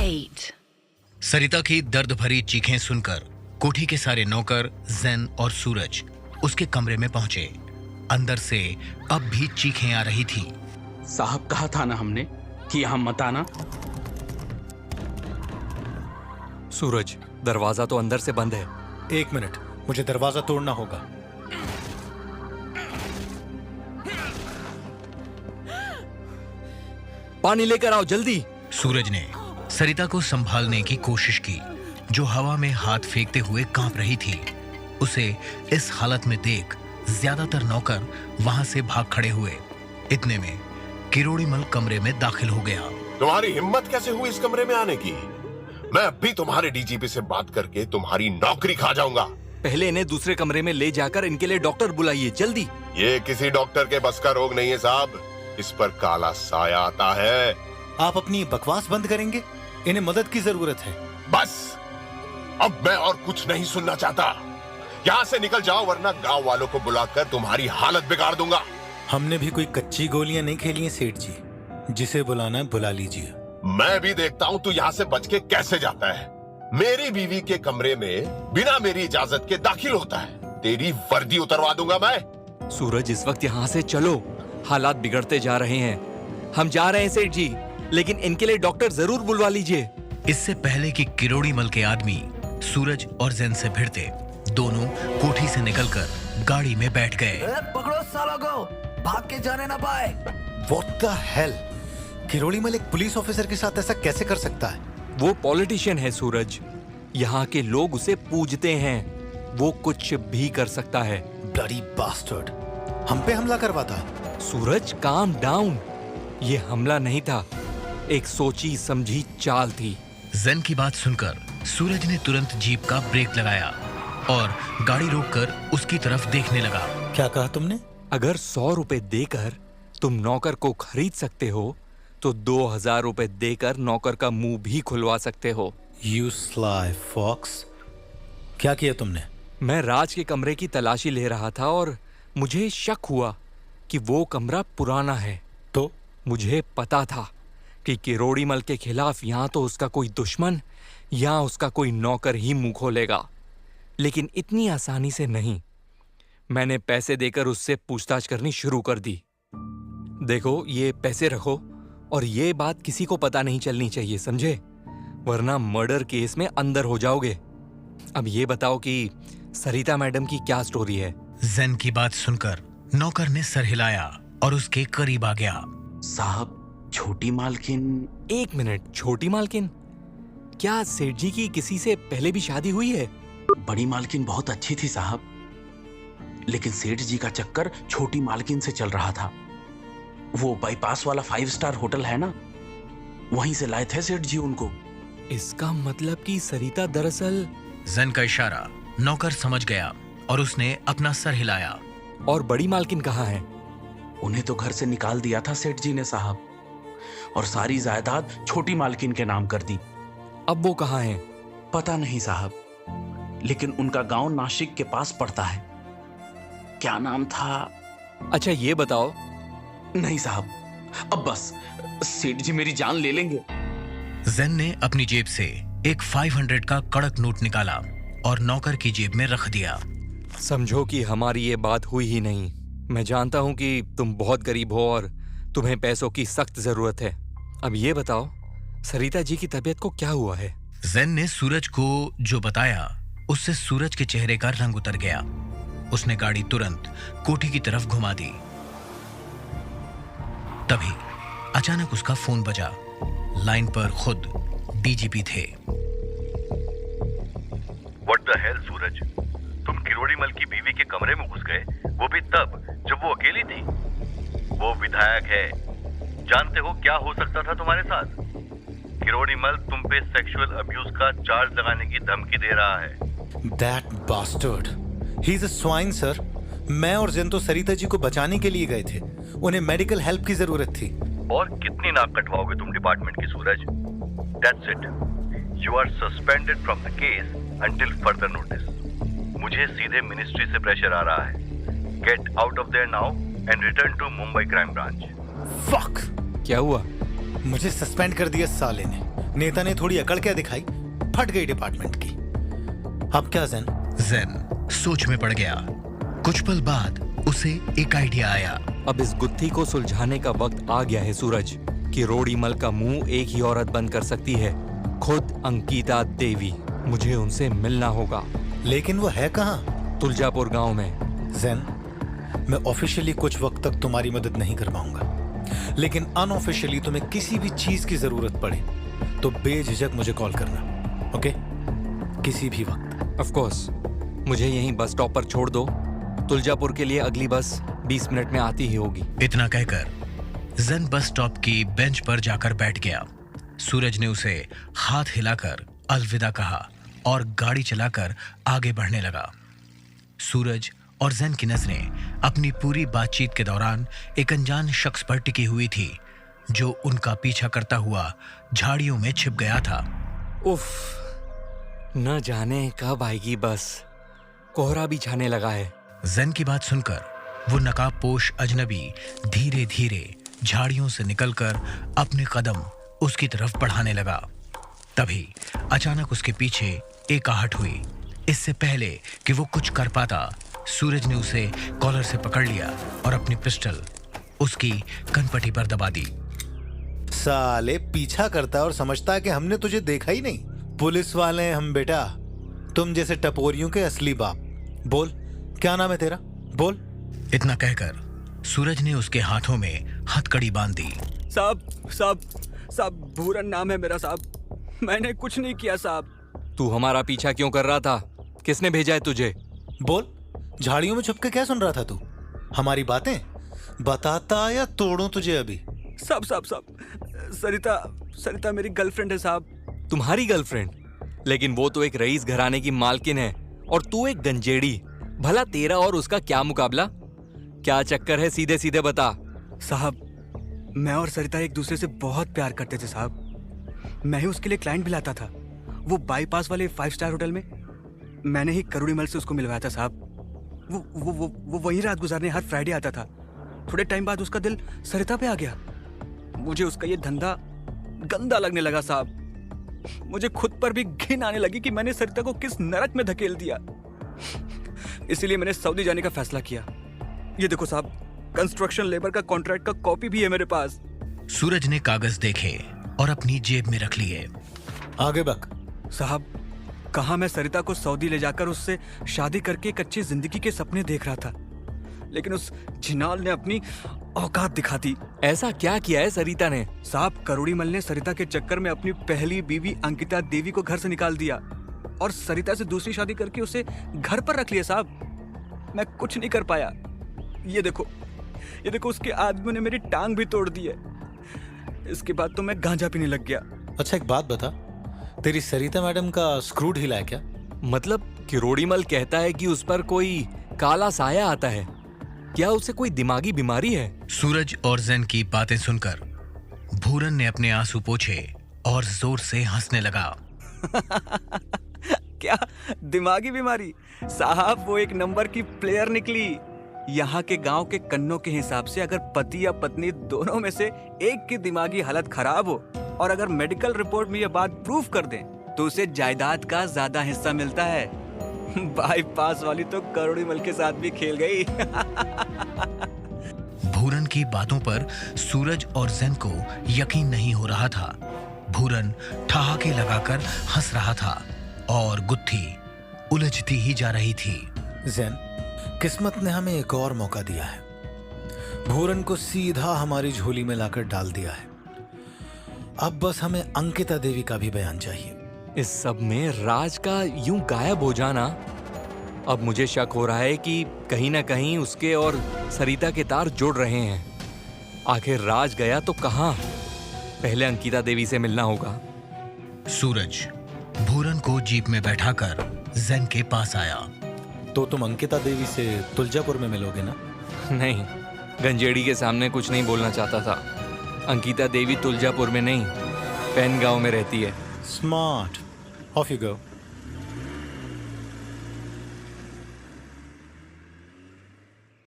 8. सरिता की दर्द भरी चीखें सुनकर कोठी के सारे नौकर, जैन और सूरज उसके कमरे में पहुंचे। अंदर से अब भी चीखें आ रही थी। साहब कहा था ना हमने कि यहाँ मत आना। सूरज, दरवाजा तो अंदर से बंद है। 1 मिनट, मुझे दरवाजा तोड़ना होगा। पानी लेकर आओ जल्दी। सूरज ने सरिता को संभालने की कोशिश की, जो हवा में हाथ फेंकते हुए कांप रही थी। उसे इस हालत में देख ज्यादातर नौकर वहां से भाग खड़े हुए। इतने में किरोड़ीमल कमरे में दाखिल हो गया। तुम्हारी हिम्मत कैसे हुई इस कमरे में आने की? मैं अभी तुम्हारे डीजीपी से बात करके तुम्हारी नौकरी खा जाऊंगा। पहले इन्हें दूसरे कमरे में ले जाकर इनके लिए डॉक्टर बुलाइए जल्दी। ये किसी डॉक्टर के बस का रोग नहीं है साहब, इस पर काला साया आता है। आप अपनी बकवास बंद करेंगे? इन्हें मदद की जरूरत है। बस, अब मैं और कुछ नहीं सुनना चाहता। यहाँ से निकल जाओ, वरना गांव वालों को बुलाकर तुम्हारी हालत बिगाड़ दूंगा। हमने भी कोई कच्ची गोलियां नहीं खेली हैं सेठ जी। जिसे बुलाना है बुला लीजिए। मैं भी देखता हूँ तू यहाँ से बच के कैसे जाता है। मेरी बीवी के कमरे में बिना मेरी इजाजत के दाखिल होता है। तेरी वर्दी उतरवा दूंगा मैं। सूरज, इस वक्त यहाँ से चलो, हालात बिगड़ते जा रहे हैं। हम जा रहे हैं सेठ जी, लेकिन इनके लिए डॉक्टर जरूर बुलवा लीजिए। इससे पहले कि किरोड़ीमल के आदमी सूरज और जैन से भिड़ते, दोनों कोठी से निकलकर गाड़ी में बैठ गए। पकड़ो सालों को, भाग के जाने ना पाए। What the hell? किरोड़ीमल एक पुलिस ऑफिसर के साथ ऐसा कैसे कर सकता है? वो पॉलिटिशियन है सूरज, यहाँ के लोग उसे पूजते हैं। वो कुछ भी कर सकता है। Bloody bastard! हम पे हमला करवाता है। सूरज, काम डाउन। ये हमला नहीं था, एक सोची समझी चाल थी। जैन की बात सुनकर सूरज ने तुरंत जीप का ब्रेक लगाया और गाड़ी रोककर उसकी तरफ देखने लगा। क्या कहा तुमने? अगर 100 रुपए देकर तुम नौकर को खरीद सकते हो, तो 2000 रुपए देकर नौकर का मुंह भी खुलवा सकते हो। You sly fox! क्या किया तुमने? मैं राज के कमरे की तलाशी ले रहा था और मुझे शक हुआ कि वो कमरा पुराना है। तो मुझे पता था कि किरोड़ीमल के खिलाफ या तो उसका कोई दुश्मन या उसका कोई नौकर ही मुंह खोलेगा, लेकिन इतनी आसानी से नहीं। मैंने पैसे देकर उससे पूछताछ करनी शुरू कर दी। देखो, ये पैसे रखो और ये बात किसी को पता नहीं चलनी चाहिए, समझे? वरना मर्डर केस में अंदर हो जाओगे। अब ये बताओ कि सरिता मैडम की क्या स्टोरी है? जैन की बात सुनकर नौकर ने सर हिलाया और उसके करीब आ गया। साहब, छोटी मालकिन। 1 मिनट, छोटी मालकिन? क्या सेठ जी की किसी से पहले भी शादी हुई है? बड़ी मालकिन बहुत अच्छी थी साहब, लेकिन सेठ जी का चक्कर छोटी मालकिन से चल रहा था। वो बाईपास वाला 5 स्टार होटल है ना, वहीं से लाए थे सेठ जी उनको। इसका मतलब कि सरिता दरअसल... जैन का इशारा नौकर समझ गया और उसने अपना सर हिलाया। और बड़ी मालकिन कहाँ है? उन्हें तो घर से निकाल दिया था सेठ जी ने साहब, और सारी जायदाद छोटी मालकिन के नाम कर दी। अब वो कहाँ है? पता नहीं साहब, लेकिन उनका गांव नासिक के पास पड़ता है। क्या नाम था? अच्छा, ये बताओ। नहीं साहब, अब बस, सेठ जी मेरी जान ले लेंगे। जैन ने अपनी जेब से एक 500 का कड़क नोट निकाला और नौकर की जेब में रख दिया। समझो कि हमारी ये बात हुई ही नहीं। मैं जानता हूं कि तुम बहुत गरीब हो और तुम्हें पैसों की सख्त जरूरत है। अब ये बताओ, सरिता जी की तबीयत को क्या हुआ है? जैन ने सूरज को जो बताया, उससे सूरज के चेहरे का रंग उतर गया। उसने गाड़ी तुरंत कोठी की तरफ घुमा दी। तभी अचानक उसका फोन बजा। लाइन पर खुद डीजीपी थे। What the hell, सूरज? तुम किरोड़ीमल की बीवी के कमरे में घुस गए, वो भी तब जब वो अकेली थी। वो विधायक है, जानते हो क्या हो सकता था तुम्हारे साथ? किरोड़ीमल तुम पे सेक्सुअल अब्यूज का चार्ज लगाने की धमकी दे रहा है। That bastard! He's a swine, sir. मैं और जैन तो सरिता जी को बचाने के लिए गए थे। उन्हें मेडिकल हेल्प की जरूरत थी। और कितनी नाक कटवाओगे तुम डिपार्टमेंट की, सूरज? That's it. You are suspended from the case until further notice. मुझे सीधे मिनिस्ट्री से प्रेशर आ रहा है। Get out of there now and return to Mumbai Crime Branch. Fuck! क्या हुआ? मुझे सस्पेंड कर दिया साले ने। नेता ने थोड़ी अकड़ क्या दिखाई, फट गई डिपार्टमेंट की। अब क्या जैन? जैन सोच में पड़ गया। कुछ पल बाद उसे एक आइडिया आया। अब इस गुत्थी को सुलझाने का वक्त आ गया है सूरज कि रोड़ीमल का मुंह एक ही औरत बंद कर सकती है, खुद अंकिता देवी। मुझे उनसे मिलना होगा। लेकिन वो है कहाँ? तुलजापुर गांव में। जैन, मैं ऑफिशियली कुछ वक्त तक तुम्हारी मदद नहीं कर पाऊंगा, लेकिन अनऑफिशियली तुम्हें किसी भी चीज की जरूरत पड़े तो बेझिझक मुझे कॉल करना, ओके? किसी भी वक्त। Of course. मुझे यहीं बस स्टॉप पर छोड़ दो। तुलजापुर के लिए अगली बस 20 मिनट में आती ही होगी। इतना कहकर जैन बस स्टॉप की बेंच पर जाकर बैठ गया। सूरज ने उसे हाथ हिलाकर अलविदा कहा और गाड़ी चलाकर आगे बढ़ने लगा। सूरज और जैन की नजरें अपनी पूरी बातचीत के दौरान एक अनजान शख्स पर टिकी हुई थी, जो उनका पीछा करता हुआ झाड़ियों में छिप गया था। उफ, न जाने कब आएगी बस। कोहरा भी छाने लगा है। जैन की बात सुनकर वो नकाबपोश अजनबी धीरे धीरे झाड़ियों से निकलकर अपने कदम उसकी तरफ बढ़ाने लगा। तभी अचानक उसके पीछे एक आहट हुई। इससे पहले कि वो कुछ कर पाता, सूरज ने उसे कॉलर से पकड़ लिया और अपनी पिस्टल उसकी कनपटी पर दबा दी। साले पीछा करता है और समझता है कि हमने तुझे देखा ही नहीं। पुलिस वाले हैं हम बेटा, तुम जैसे टपोरियों के असली बाप। बोल, क्या नाम है तेरा? बोल। इतना कहकर सूरज ने उसके हाथों में हथकड़ी बांध दी। साहब भूरन नाम है मेरा साहब। मैंने कुछ नहीं किया साहब। तू हमारा पीछा क्यों कर रहा था? किसने भेजा है तुझे? बोल, झाड़ियों में छुप के क्या सुन रहा था तू? हमारी बातें बताता या तोड़ूं तुझे अभी? साहब सरिता मेरी गर्लफ्रेंड है साहब। तुम्हारी गर्लफ्रेंड? लेकिन वो तो एक रईस घराने की मालकिन है और तू एक गंजेड़ी। भला तेरा और उसका क्या मुकाबला? क्या चक्कर है, सीधे सीधे बता। साहब, मैं और सरिता एक दूसरे से बहुत प्यार करते थे साहब। मैं ही उसके लिए क्लाइंट भी लाता था। वो बाईपास वाले 5 स्टार होटल में मैंने ही करोड़ीमल से उसको मिलवाया था साहब। वो वहीं रात गुजारने हर फ्राइडे आता था। थोड़े टाइम बाद उसका दिल सरिता पे आ गया। मुझे उसका ये धंधा गंदा लगने लगा साहब। मुझे खुद पर भी घिन आने लगी कि मैंने सरिता को किस नरक में धकेल दिया। इसीलिए मैंने सऊदी जाने का फैसला किया। ये देखो साहब, कंस्ट्रक्शन लेबर का कॉन्ट्रैक्ट का कॉपी भी है मेरे पास। सूरज ने कागज देखे और अपनी जेब में रख लिए। आगे बक। साहब, कहाँ मैं सरिता को सऊदी ले जाकर उससे शादी करके एक अच्छी जिंदगी के सपने देख रहा था, लेकिन उस झिनाल ने अपनी औकात दिखा दी। ऐसा क्या किया है सरिता ने? साहब, करोड़ीमल ने सरिता के चक्कर में अपनी पहली बीवी अंकिता देवी को घर से निकाल दिया और सरिता से दूसरी शादी करके उसे घर पर रख लिया साहब। मैं कुछ नहीं कर पाया। ये देखो उसके आदमियों ने मेरी टांग भी तोड़ दी है। इसके बाद तो मैं गांजा पीने लग गया। अच्छा एक बात बता, तेरी सरिता मैडम का स्क्रू ढीला है क्या? मतलब किरोड़ीमल कहता है कि उस पर कोई काला साया आता है। क्या उसे कोई दिमागी बीमारी है? सूरज और जैन की बातें सुनकर भूरन ने अपने आंसू पोंछे और जोर से हंसने लगा। क्या दिमागी बीमारी? साहब, वो एक नंबर की प्लेयर निकली। यहाँ के गांव के कन्नों के हिसाब से अगर पति या पत्नी दोनों में से एक की दिमागी हालत खराब हो और अगर मेडिकल रिपोर्ट में यह बात प्रूफ कर दें तो उसे जायदाद का ज्यादा हिस्सा मिलता है। बाईपास वाली तो करोड़ीमल के साथ भी खेल गई। भूरन की बातों पर सूरज और जैन को यकीन नहीं हो रहा था। भूरन ठहाके लगाकर हंस रहा था और गुत्थी उलझती ही जा रही थी। जैन, किस्मत ने हमें एक और मौका दिया है। भूरन को सीधा हमारी झोली में लाकर डाल दिया है। अब बस हमें अंकिता देवी का भी बयान चाहिए। इस सब में राज का यूं गायब हो जाना, अब मुझे शक हो रहा है कि कहीं ना कहीं उसके और सरिता के तार जुड़ रहे हैं। आखिर राज गया तो कहां? पहले अंकिता देवी से मिलना होगा। सूरज भूरन को जीप में बैठाकर जैन के पास आया। तो तुम अंकिता देवी से तुलजापुर में मिलोगे ना? नहीं, गंजेड़ी के सामने कुछ नहीं बोलना चाहता था। अंकिता देवी तुलजापुर में नहीं, पेन गांव में रहती है। स्मार्ट। Of you go.